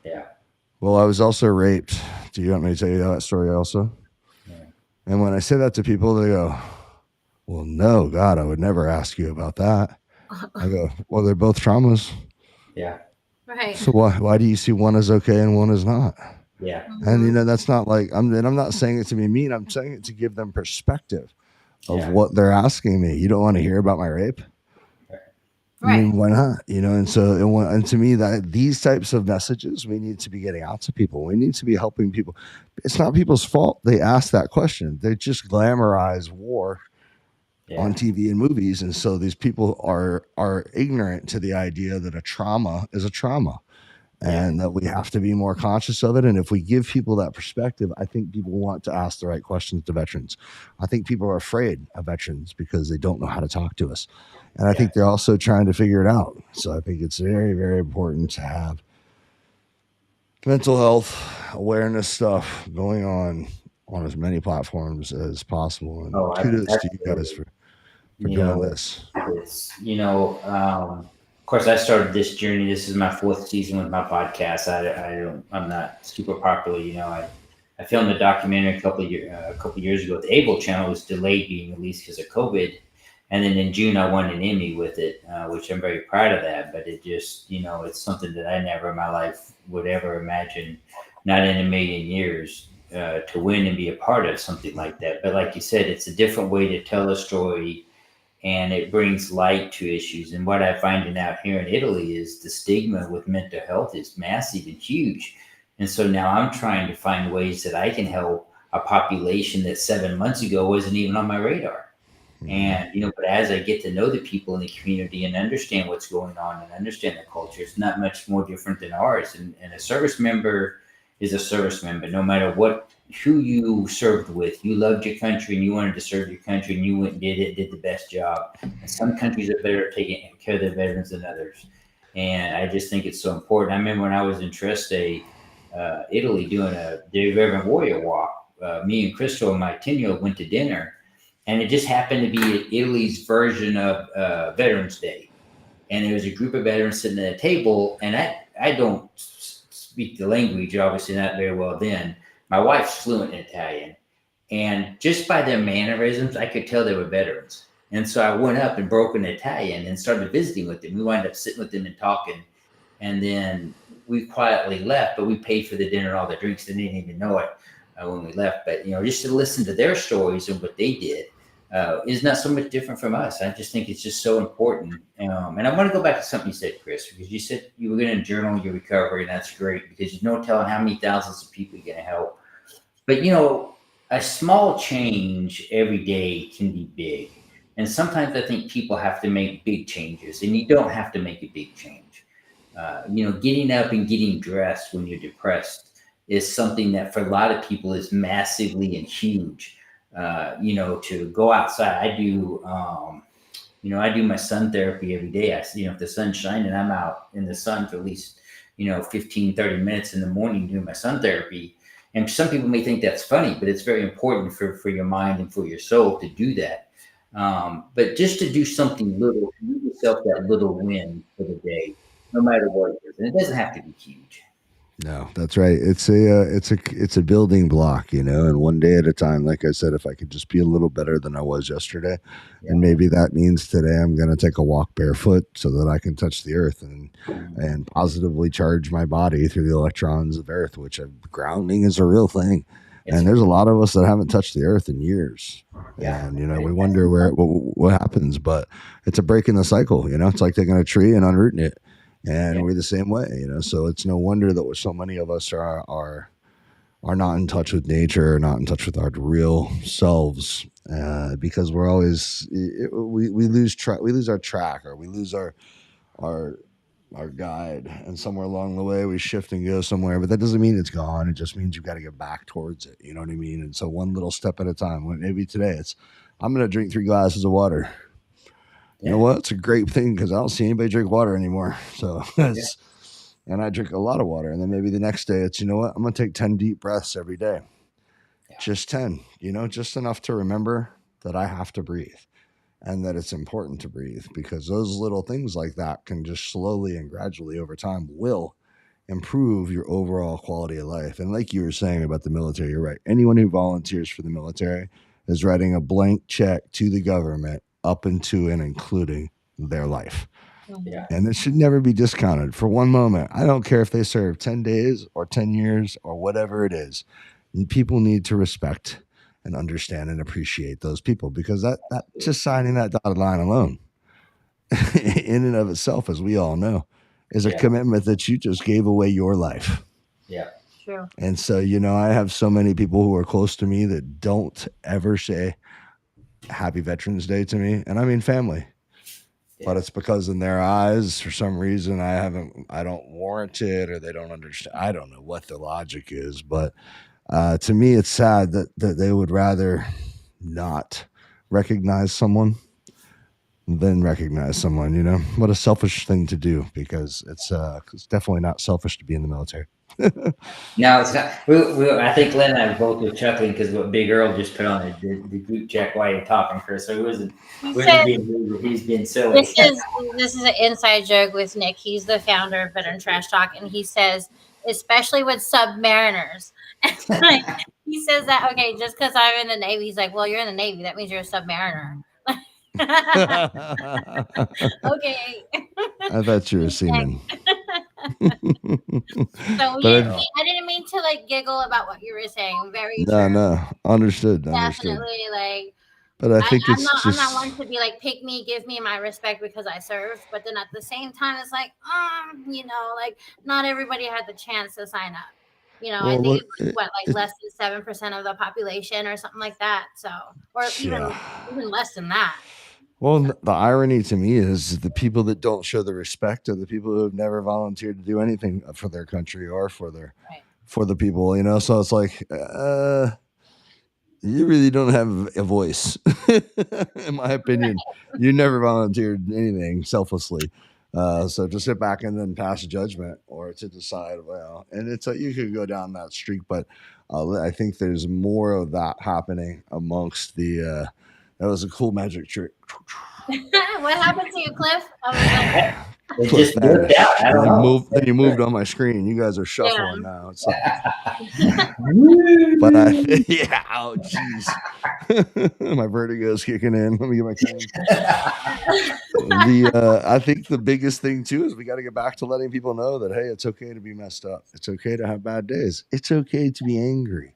Speaker 2: Yeah.
Speaker 4: Well, I was also raped. Do you want me to tell you that story also?
Speaker 2: Yeah.
Speaker 4: And when I say that to people, they go, well, no, God, I would never ask you about that. I go, well, they're both traumas.
Speaker 2: Yeah.
Speaker 3: Right.
Speaker 4: So why do you see one as okay and one is not?
Speaker 2: Yeah.
Speaker 4: And that's not like I'm not saying it to be mean. I'm saying it to give them perspective of what they're asking me. You don't want to hear about my rape? I mean, why not? And so, and to me, that these types of messages we need to be getting out to people. We need to be helping people. It's not people's fault they ask that question. They just glamorize war on TV and movies, and so these people are ignorant to the idea that a trauma is a trauma, and that we have to be more conscious of it. And if we give people that perspective, I think people want to ask the right questions to veterans. I think people are afraid of veterans because they don't know how to talk to us. And I think they're also trying to figure it out. So I think it's very, very important to have mental health awareness stuff going on as many platforms as possible. And kudos to you guys for doing this.
Speaker 2: It's, of course, I started this journey. This is my 4th season with my podcast. I'm not super popular. I filmed a documentary a couple years ago. The Able channel was delayed being released because of COVID. And then in June, I won an Emmy with it, which I'm very proud of that. But it just, it's something that I never in my life would ever imagine, not in a million years, to win and be a part of something like that. But like you said, it's a different way to tell a story, and it brings light to issues. And what I'm finding out here in Italy is the stigma with mental health is massive and huge. And so now I'm trying to find ways that I can help a population that 7 months ago wasn't even on my radar. And, but as I get to know the people in the community and understand what's going on and understand the culture, it's not much more different than ours. And a service member is a service member, no matter who you served with. You loved your country and you wanted to serve your country, and you went and did the best job. And some countries are better at taking care of their veterans than others. And I just think it's so important. I remember when I was in Trieste, Italy, doing the Reverend Warrior Walk, me and Crystal and my 10-year-old went to dinner. And it just happened to be Italy's version of Veterans Day. And there was a group of veterans sitting at a table. And I don't speak the language, obviously not very well then. My wife's fluent in Italian. And just by their mannerisms, I could tell they were veterans. And so I went up and broke an Italian and started visiting with them. We wound up sitting with them and talking. And then we quietly left, but we paid for the dinner and all the drinks. They didn't even know it when we left. But, just to listen to their stories and what they did is not so much different from us. I just think it's just so important. And I want to go back to something you said, Chris, because you said you were going to journal your recovery, and that's great because there's no telling how many thousands of people you're going to help. But, a small change every day can be big. And sometimes I think people have to make big changes, and you don't have to make a big change. Getting up and getting dressed when you're depressed is something that for a lot of people is massively and huge. To go outside, I do my sun therapy every day. If the sun's shining, I'm out in the sun for at least, 15, 30 minutes in the morning doing my sun therapy. And some people may think that's funny, but it's very important for your mind and for your soul to do that. But just to do something little, give yourself that little win for the day, no matter what it is. And it doesn't have to be huge.
Speaker 4: No, that's right. It's a building block, and one day at a time. Like I said, if I could just be a little better than I was yesterday, and maybe that means today I'm going to take a walk barefoot so that I can touch the earth and positively charge my body through the electrons of earth, which grounding is a real thing. And there's a lot of us that haven't touched the earth in years. Yeah. And, we wonder what happens, but it's a break in the cycle. It's like taking a tree and unrooting it. And we're the same way, so it's no wonder that so many of us are not in touch with nature, or not in touch with our real selves, because we're always, we lose our track, or we lose our guide, and somewhere along the way we shift and go somewhere, but that doesn't mean it's gone. It just means you've got to get back towards it. You know what I mean? And so one little step at a time. Maybe today I'm going to drink 3 glasses of water. You know what? It's a great thing because I don't see anybody drink water anymore. So, and I drink a lot of water. And then maybe the next day it's, I'm going to take 10 deep breaths every day. Yeah. Just 10, just enough to remember that I have to breathe and that it's important to breathe, because those little things like that can just slowly and gradually over time will improve your overall quality of life. And like you were saying about the military, you're right. Anyone who volunteers for the military is writing a blank check to the government up into and including their life. Yeah. And it should never be discounted for one moment. I don't care if they serve 10 days or 10 years or whatever it is. People need to respect and understand and appreciate those people, because that just signing that dotted line alone in and of itself, as we all know, is a commitment that you just gave away your life.
Speaker 2: Yeah.
Speaker 3: True.
Speaker 4: And so, I have so many people who are close to me that don't ever say Happy Veterans Day to me, and I mean family. But it's because in their eyes, for some reason, I don't warrant it, or they don't understand. I don't know what the logic is, but to me, it's sad that they would rather not recognize someone than recognize someone. What a selfish thing to do, because it's definitely not selfish to be in the military.
Speaker 2: No, it's not. I think Glenn and I both were chuckling because what Big Earl just put on the group check while you're talking, Chris. So it wasn't being rude. He's being silly.
Speaker 3: This is an inside joke with Nick. He's the founder of Veteran Trash Talk, and he says, especially with submariners. He says that, okay, just because I'm in the Navy, he's like, well, you're in the Navy, that means you're a submariner. Okay.
Speaker 4: I thought you were a seaman.
Speaker 3: So I didn't mean to giggle about what you were saying. Very true.
Speaker 4: No, understood.
Speaker 3: Definitely,
Speaker 4: but I think
Speaker 3: I'm not one to be pick me, give me my respect because I served. But then at the same time, it's not everybody had the chance to sign up. I think it's less than 7% of the population or something like that. So, or even less than that.
Speaker 4: Well, the irony to me is the people that don't show the respect are the people who have never volunteered to do anything for their country or for the people, So it's like, you really don't have a voice, in my opinion. You never volunteered anything selflessly. So to sit back and then pass judgment or to decide, and it's you could go down that streak, but I think there's more of that happening amongst the. That was a cool magic trick.
Speaker 3: What happened to you, Cliff?
Speaker 2: It
Speaker 4: Flip
Speaker 2: just worked out. I don't know.
Speaker 4: then you moved on my screen. You guys are shuffling
Speaker 3: Yeah.
Speaker 4: now. It's like, but yeah, oh jeez, my vertigo's kicking in. Let me get my cane. I think the biggest thing too is we got to get back to letting people know that hey, it's okay to be messed up. It's okay to have bad days. It's okay to be angry.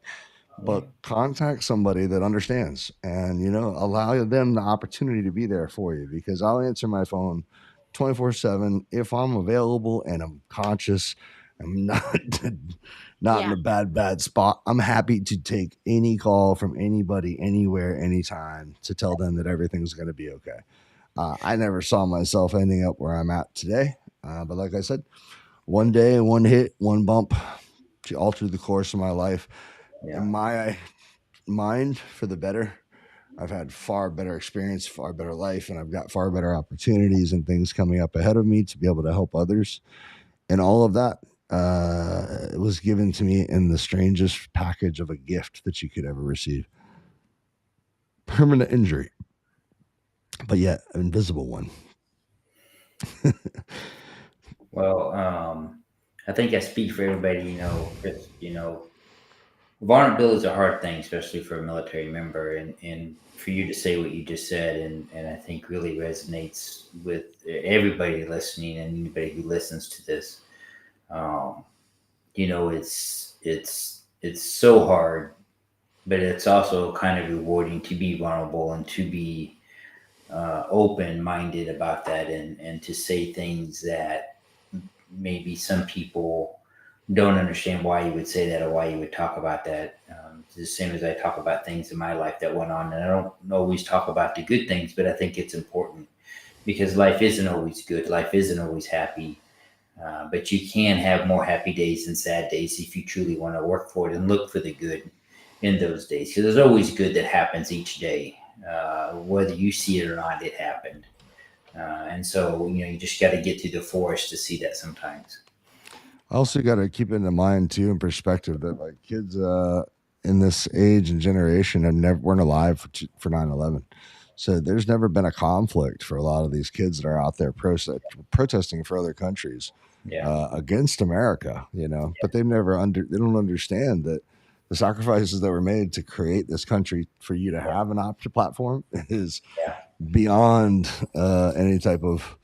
Speaker 4: But contact somebody that understands and allow them the opportunity to be there for you, because I'll answer my phone 24/7 if I'm available and I'm conscious. I'm not not in
Speaker 3: Yeah.
Speaker 4: a bad spot. I'm happy to take any call from anybody, anywhere, anytime, to tell them that everything's going to be okay. I never saw myself ending up where I'm at today, but like I said, one day, one hit, one bump altered the course of my life.
Speaker 2: Yeah.
Speaker 4: In my mind, for the better. I've had far better experience, far better life, and I've got far better opportunities and things coming up ahead of me to be able to help others. And all of that it was given to me in the strangest package of a gift that you could ever receive. Permanent injury, but yet an invisible one.
Speaker 2: Well, I think I speak for everybody, Chris, vulnerability is a hard thing, especially for a military member, and for you to say what you just said, and I think really resonates with everybody listening and anybody who listens to this. Um, it's so hard, but it's also kind of rewarding to be vulnerable and to be open minded about that, and to say things that maybe some people don't understand why you would say that or why you would talk about that. It's the same as I talk about things in my life that went on, and I don't always talk about the good things, but I think it's important because life isn't always good. Life isn't always happy. But you can have more happy days than sad days if you truly want to work for it and look for the good in those days. Because there's always good that happens each day. Whether you see it or not, it happened. And so, you just got to get through the forest to see that sometimes.
Speaker 4: I also got to keep in mind too, in perspective, that like kids in this age and generation weren't alive for 9/11. So there's never been a conflict for a lot of these kids that are out there protesting for other countries against America, but they don't understand that the sacrifices that were made to create this country for you to have an option platform is beyond any type of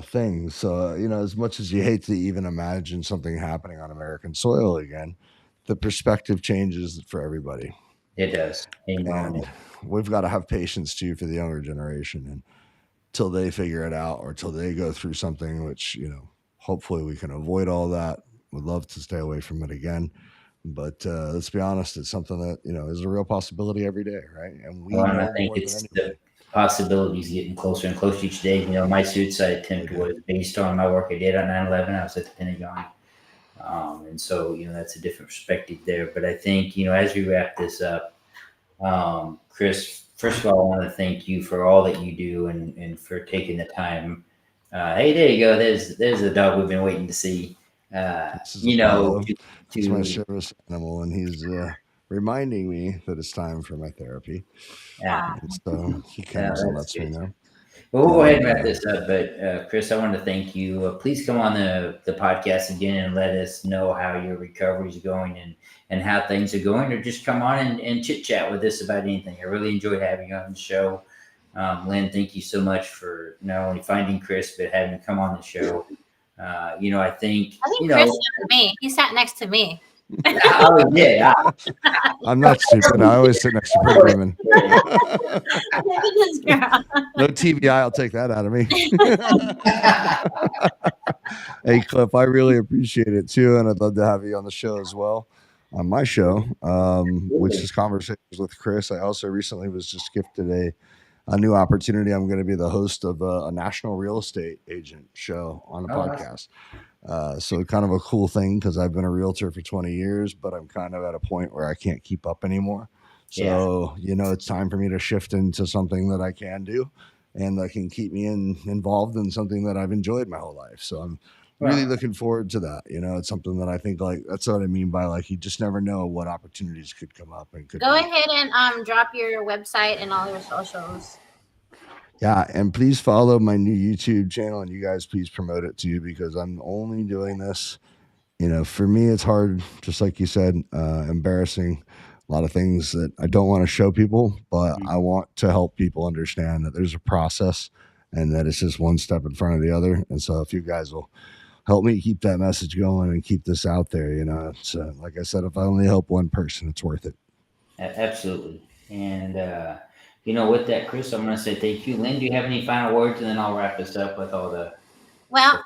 Speaker 4: thing. So, as much as you hate to even imagine something happening on American soil again, the perspective changes for everybody.
Speaker 2: It does.
Speaker 4: And we've got to have patience too for the younger generation, and till they figure it out or till they go through something, which, hopefully we can avoid all that. Would love to stay away from it again. But let's be honest, it's something that, is a real possibility every day, right? And we
Speaker 2: I
Speaker 4: know
Speaker 2: think
Speaker 4: more
Speaker 2: it's
Speaker 4: than anybody.
Speaker 2: the possibilities getting closer and closer each day. My suicide attempt was based on my work I did on 9/11. I was at the Pentagon. And so, that's a different perspective there. But I think, as we wrap this up, Chris, first of all, I want to thank you for all that you do and for taking the time. Hey, there you go. There's a dog we've been waiting to see.
Speaker 4: It's my service animal, and he's reminding me that it's time for my therapy.
Speaker 2: Yeah.
Speaker 4: And so he comes and lets me know.
Speaker 2: Well, we'll go ahead and wrap this up. But Chris, I want to thank you. Please come on the podcast again and let us know how your recovery is going and how things are going, or just come on and chit chat with us about anything. I really enjoyed having you on the show. Lynn, thank you so much for not only finding Chris, but having him come on the show. I think
Speaker 3: Chris sat me. He sat next to me.
Speaker 2: Oh, yeah.
Speaker 4: I'm not stupid. I always sit next to pretty women. No TBI, I'll take that out of me. Hey, Cliff, I really appreciate it too, and I'd love to have you on the show as well. On my show, which is Conversations with Chris. I also recently was just gifted a new opportunity. I'm going to be the host of a national real estate agent show on a podcast. So kind of a cool thing because I've been a realtor for 20 years, but I'm kind of at a point where I can't keep up anymore. So, it's time for me to shift into something that I can do and that can keep me involved in something that I've enjoyed my whole life. So I'm really looking forward to that. It's something that I think that's what I mean by you just never know what opportunities could come up and could
Speaker 3: go ahead and drop your website and all your socials.
Speaker 4: Yeah, and please follow my new YouTube channel, and you guys please promote it too, because I'm only doing this. For me, it's hard, just like you said, embarrassing. A lot of things that I don't want to show people, but I want to help people understand that there's a process and that it's just one step in front of the other. And so, if you guys will help me keep that message going and keep this out there, it's like I said, if I only help one person, it's worth it.
Speaker 2: Absolutely. And, with that, Chris, I'm going to say thank you. Lynn, do you have any final words? And then I'll wrap this up with all the.
Speaker 3: Well,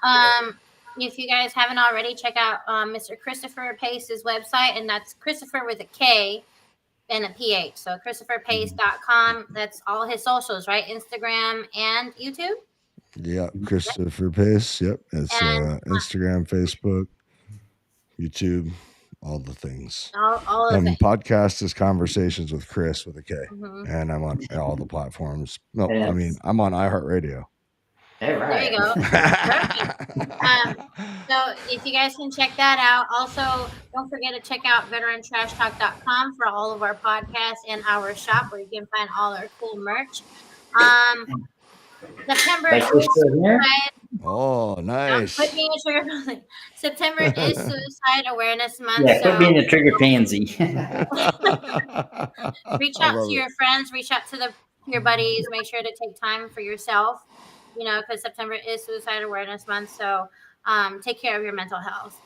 Speaker 3: if you guys haven't already, check out Mr. Christopher Pace's website, and that's Christopher with a K and a PH. So ChristopherPace.com. That's all his socials, right? Instagram and YouTube.
Speaker 4: Yeah, Christopher Pace. Yep, it's Instagram, Facebook, YouTube, all the things.
Speaker 3: All of it.
Speaker 4: Podcast is Conversations with Chris with a K, and I'm on all the platforms. No, I mean I'm on iHeartRadio.
Speaker 2: All right.
Speaker 3: There you go. Perfect. So if you guys can check that out. Also, don't forget to check out VeteranTrashTalk.com for all of our podcasts and our shop where you can find all our cool merch. September is suicide.
Speaker 4: Oh, nice.
Speaker 3: September is Suicide Awareness Month.
Speaker 2: Yeah, quit being a trigger pansy.
Speaker 3: Reach out to your friends. Reach out to your buddies. Make sure to take time for yourself. Because September is Suicide Awareness Month. So take care of your mental health.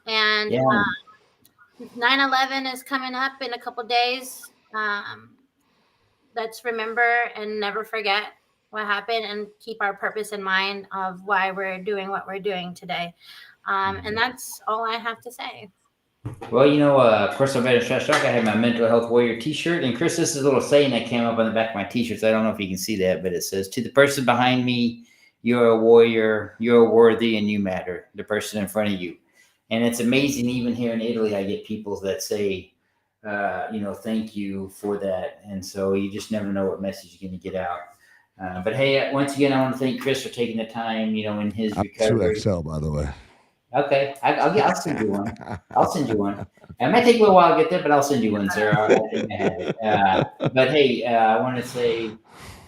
Speaker 3: And 9/11 is coming up in a couple days. Let's remember and never forget what happened and keep our purpose in mind of why we're doing what we're doing today. And that's all I have to say.
Speaker 2: Well, of course, I'm VeteranTrashTalk. I have my Mental Health Warrior t-shirt. And Chris, this is a little saying that came up on the back of my t-shirts. I don't know if you can see that, but it says, to the person behind me, you're a warrior, you're worthy, and you matter. The person in front of you. And it's amazing, even here in Italy, I get people that say, thank you for that. And so you just never know what message you're going to get out. But hey, once again, I want to thank Chris for taking the time, in his recovery.
Speaker 4: 2XL, by the way.
Speaker 2: Okay, I'll send you one. I'll send you one. It might take me a while to get there, but I'll send you one, sir. I think I have it. But hey, I want to say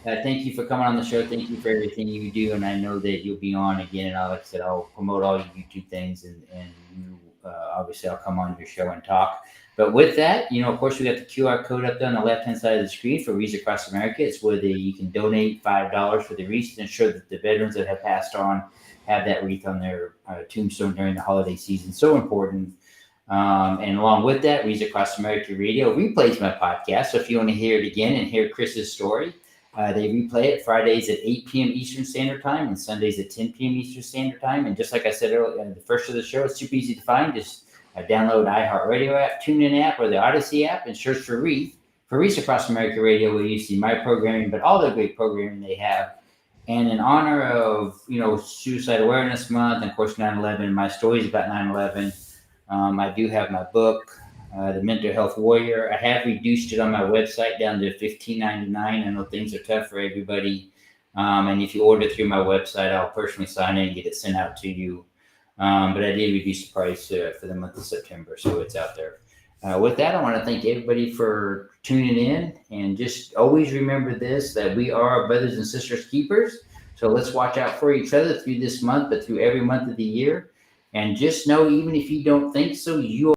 Speaker 2: thank you for coming on the show. Thank you for everything you do, and I know that you'll be on again. And like I said, I'll promote all your YouTube things, and you, obviously I'll come on your show and talk. But with that, of course, we got the QR code up there on the left-hand side of the screen for Wreaths Across America. It's where you can donate $5 for the wreaths to ensure that the veterans that have passed on have that wreath on their tombstone during the holiday season. So important. And along with that, Wreaths Across America Radio replays my podcast. So if you want to hear it again and hear Chris's story, they replay it Fridays at 8 p.m. Eastern Standard Time and Sundays at 10 p.m. Eastern Standard Time. And just like I said earlier, in the first of the show, it's super easy to find. Just download iHeartRadio app, TuneIn app, or the Odyssey app, and search for Wreaths Across America Radio, where you see my programming, but all the great programming they have. And in honor of, Suicide Awareness Month, and of course 9/11, my stories about 9/11, I do have my book, The Mental Health Warrior. I have reduced it on my website down to $15.99. I know things are tough for everybody. And if you order through my website, I'll personally sign in and get it sent out to you. But I did reduce the price for the month of September, so it's out there. With that, I want to thank everybody for tuning in, and just always remember this, that we are our brothers and sisters keepers. So let's watch out for each other through this month, but through every month of the year. And just know, even if you don't think so, you